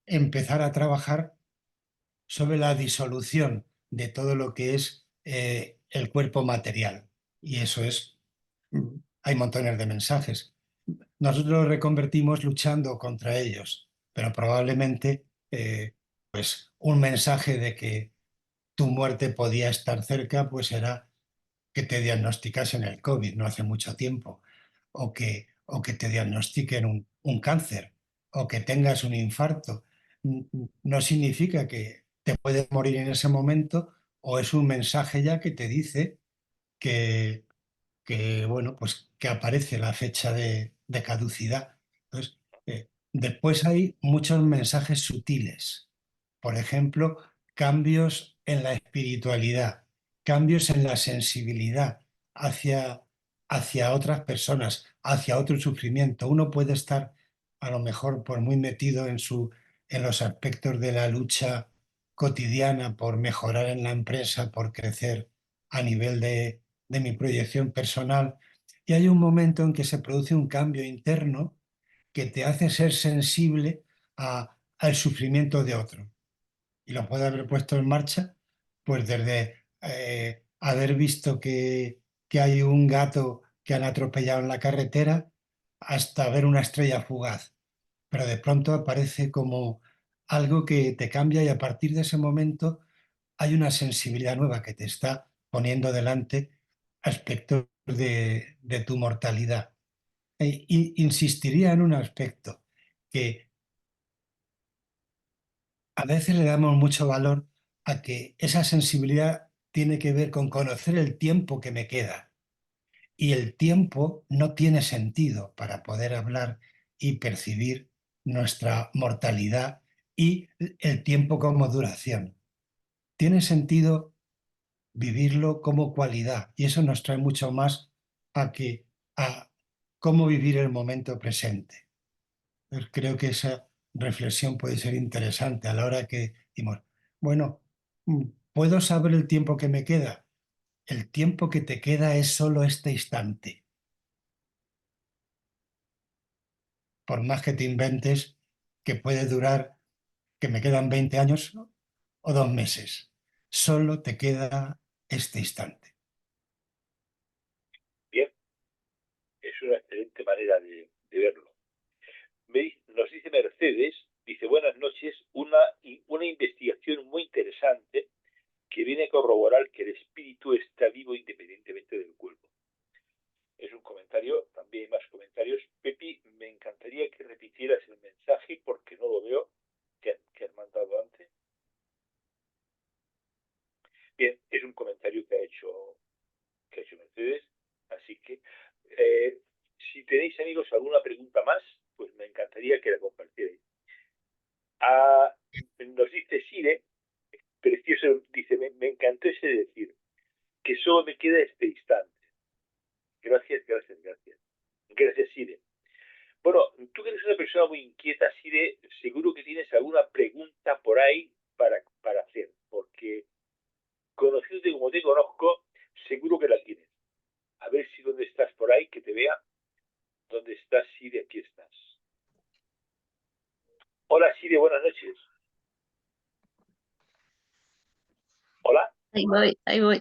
empezar a trabajar sobre la disolución de todo lo que es el cuerpo material. Y eso es, hay montones de mensajes. Nosotros lo reconvertimos luchando contra ellos, pero probablemente pues un mensaje de que tu muerte podía estar cerca, pues era que te diagnosticasen el COVID no hace mucho tiempo, o que te diagnostiquen un cáncer, o que tengas un infarto. No significa que te puedes morir en ese momento, o es un mensaje ya que te dice que, bueno, pues que aparece la fecha de caducidad. Entonces, después hay muchos mensajes sutiles. Por ejemplo, cambios en la espiritualidad, cambios en la sensibilidad hacia, hacia otras personas, hacia otro sufrimiento. Uno puede estar a lo mejor por muy metido en los aspectos de la lucha cotidiana por mejorar en la empresa, por crecer a nivel de mi proyección personal. Y hay un momento en que se produce un cambio interno que te hace ser sensible al sufrimiento de otro. Y lo puede haber puesto en marcha, pues desde haber visto que hay un gato que han atropellado en la carretera hasta ver una estrella fugaz. Pero de pronto aparece como algo que te cambia y a partir de ese momento hay una sensibilidad nueva que te está poniendo delante aspectos de tu mortalidad. Insistiría en un aspecto que a veces le damos mucho valor a que esa sensibilidad tiene que ver con conocer el tiempo que me queda. Y el tiempo no tiene sentido para poder hablar y percibir nuestra mortalidad y el tiempo como duración. Tiene sentido vivirlo como cualidad y eso nos trae mucho más a cómo vivir el momento presente. Pues creo que esa reflexión puede ser interesante a la hora que decimos, bueno, ¿puedo saber el tiempo que me queda? El tiempo que te queda es solo este instante. Por más que te inventes que puede durar, que me quedan 20 años o 2 meses. Solo te queda este instante. Bien, es una excelente manera de verlo. Nos dice Mercedes, dice, buenas noches, una investigación muy interesante que viene a corroborar que el espíritu está vivo independientemente del cuerpo. Es un comentario también gustaría que la compartierais. Ah, nos dice Sire, precioso, dice, me encantó ese decir, que solo me queda este instante. Gracias, gracias, gracias. Gracias, Sire. Bueno, tú que eres una persona muy inquieta, Sire, seguro que tienes alguna pregunta por ahí para hacer, porque conociéndote como te conozco, seguro que la tienes. A ver si dónde estás por ahí, que te vea. ¿Dónde estás, Sire? Aquí estás. Hola, Sire, buenas noches. Hola. Ahí voy, ahí voy.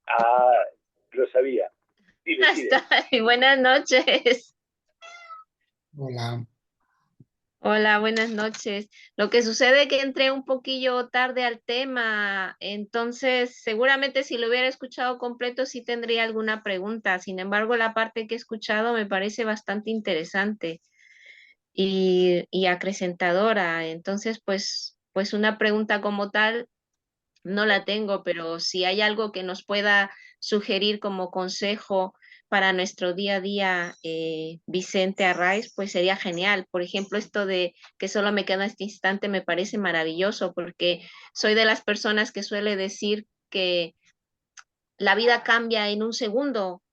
Ah, lo sabía. Dime, Sire. Hasta ahí. Buenas noches. Hola. Hola, buenas noches. Lo que sucede es que entré un poquillo tarde al tema, entonces seguramente si lo hubiera escuchado completo sí tendría alguna pregunta. Sin embargo, la parte que he escuchado me parece bastante interesante y acrecentadora. Entonces, pues una pregunta como tal no la tengo, pero si hay algo que nos pueda sugerir como consejo para nuestro día a día, Vicente Arraiz, pues sería genial. Por ejemplo, esto de que solo me queda este instante me parece maravilloso porque soy de las personas que suele decir que la vida cambia en un segundo.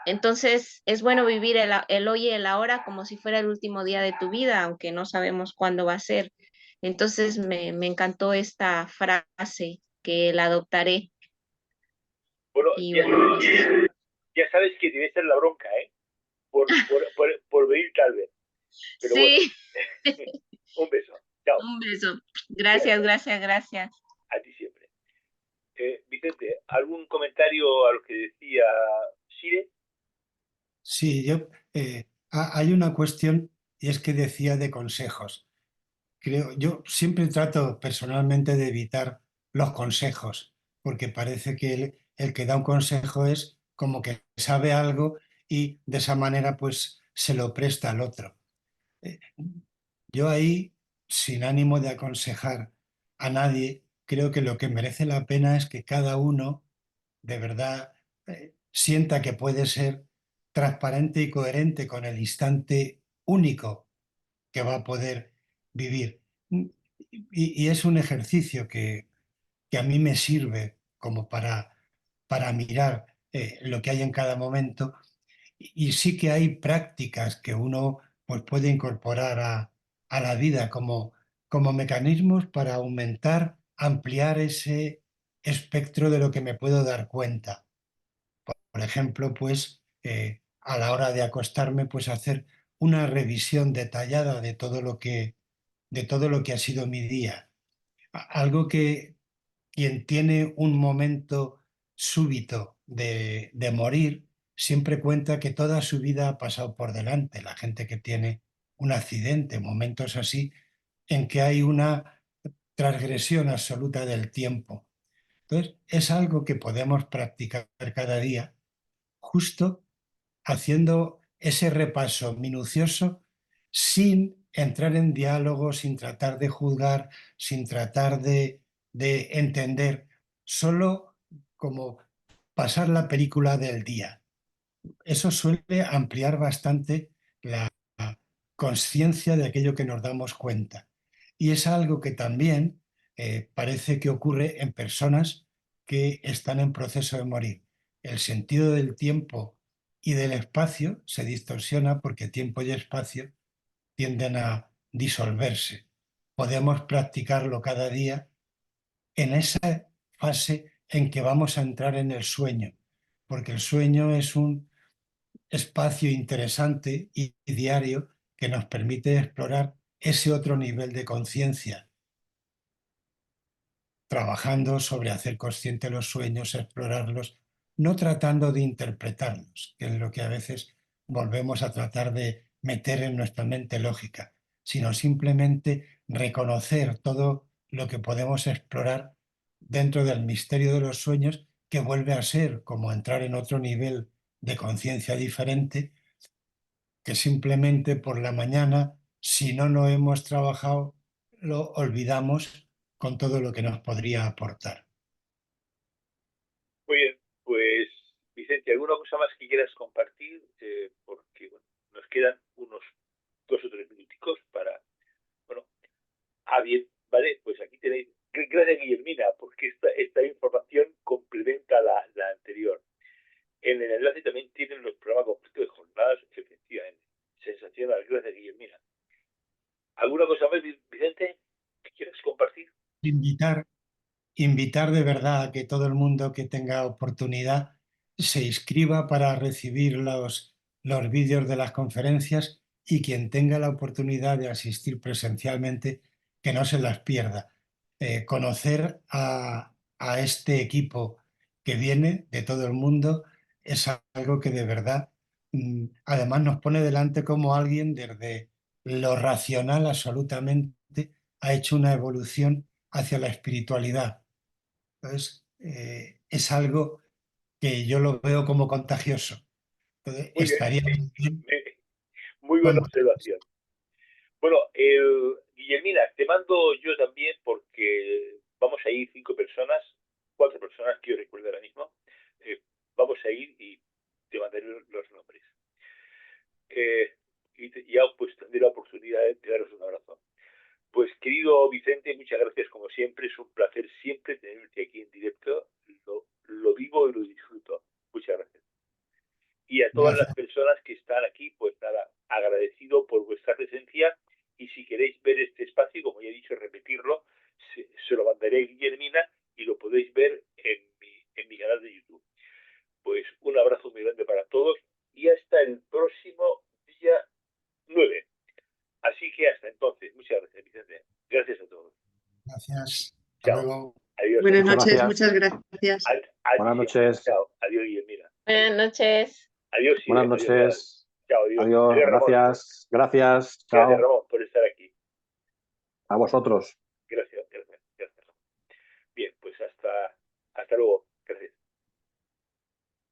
Entonces, es bueno vivir el hoy y el ahora como si fuera el último día de tu vida, aunque no sabemos cuándo va a ser. Entonces, me encantó esta frase que la adoptaré. Bueno, Y bueno, ya sabes que debe ser la bronca, ¿eh? Por venir tal vez. Pero bueno, sí, un beso. Chao. un beso. Gracias, Gracias. gracias, gracias. A ti siempre. Vicente, ¿algún comentario a lo que decía Sire? Sí, hay una cuestión y es que decía de consejos. Yo siempre trato personalmente de evitar los consejos, porque parece que el que da un consejo es como que sabe algo y de esa manera pues se lo presta al otro. Eh, Yo ahí, sin ánimo de aconsejar a nadie, creo que lo que merece la pena es que cada uno de verdad sienta que puede ser transparente y coherente con el instante único que va a poder vivir. Y es un ejercicio que a mí me sirve como para mirar lo que hay en cada momento y sí que hay prácticas que uno pues, puede incorporar a la vida como mecanismos para aumentar, ampliar ese espectro de lo que me puedo dar cuenta. Por ejemplo, pues a la hora de acostarme, pues hacer una revisión detallada de todo lo que ha sido mi día. Algo que quien tiene un momento súbito de morir siempre cuenta que toda su vida ha pasado por delante. La gente que tiene un accidente, momentos así, en que hay una transgresión absoluta del tiempo. Entonces, es algo que podemos practicar cada día, justo haciendo ese repaso minucioso sin entrar en diálogo, sin tratar de juzgar, sin tratar de entender, solo como pasar la película del día. Eso suele ampliar bastante la conciencia de aquello que nos damos cuenta. Y es algo que también parece que ocurre en personas que están en proceso de morir. El sentido del tiempo y del espacio se distorsiona porque tiempo y espacio tienden a disolverse. Podemos practicarlo cada día en esa fase en que vamos a entrar en el sueño, porque el sueño es un espacio interesante y diario que nos permite explorar ese otro nivel de conciencia, trabajando sobre hacer consciente los sueños, explorarlos, no tratando de interpretarlos, que es lo que a veces volvemos a tratar de meter en nuestra mente lógica, sino simplemente reconocer todo lo que podemos explorar dentro del misterio de los sueños, que vuelve a ser como entrar en otro nivel de conciencia diferente, que simplemente por la mañana, si no lo hemos trabajado, lo olvidamos con todo lo que nos podría aportar. Muy bien, pues Vicente, ¿alguna cosa más que quieras compartir? Porque bueno, nos quedan unos 2 o 3 minutos. chicos para, bueno, bien, vale, pues aquí tenéis. Gracias, Guillermina, porque esta información complementa la anterior. En el enlace también tienen los programas completos de jornadas, efectivamente. Sensacional, gracias, Guillermina. ¿Alguna cosa más, Vicente, que quieras compartir? Invitar de verdad a que todo el mundo que tenga oportunidad se inscriba para recibir los vídeos de las conferencias, y quien tenga la oportunidad de asistir presencialmente, que no se las pierda. Conocer a este equipo que viene de todo el mundo es algo que de verdad, además nos pone delante como alguien desde lo racional absolutamente ha hecho una evolución hacia la espiritualidad. Entonces, es algo que yo lo veo como contagioso. Entonces, Muy bien, estaría muy bien. muy buena observación. Bueno, Guillermina, te mando yo también porque vamos a ir 4 personas que yo recuerdo ahora mismo. Vamos a ir y te mandaré los nombres. Y ya pues tendré la oportunidad de daros un abrazo. Pues querido Vicente, muchas gracias como siempre. Es un placer siempre tenerte aquí en directo. Lo vivo y lo disfruto. Muchas gracias. Y a todas las personas que están aquí, pues nada, agradecido por vuestra presencia. Y si queréis ver este espacio, como ya he dicho, repetirlo, se lo mandaré a Guillermina y lo podéis ver en mi canal de YouTube. Pues un abrazo muy grande para todos y hasta el próximo día 9. Así que hasta entonces, muchas gracias, Vicente. Gracias a todos. Gracias. Hasta Chao. luego. Adiós. Buenas Adiós. noches, muchas gracias. Buenas noches. Chao. Adiós, Guillermina. Buenas noches. Adiós. Buenas Adiós. noches. Chao, adiós. Adiós, Adiós, Ramón. gracias. Gracias, Chao. Ramón, por estar aquí. A vosotros. Gracias. Bien, pues hasta luego.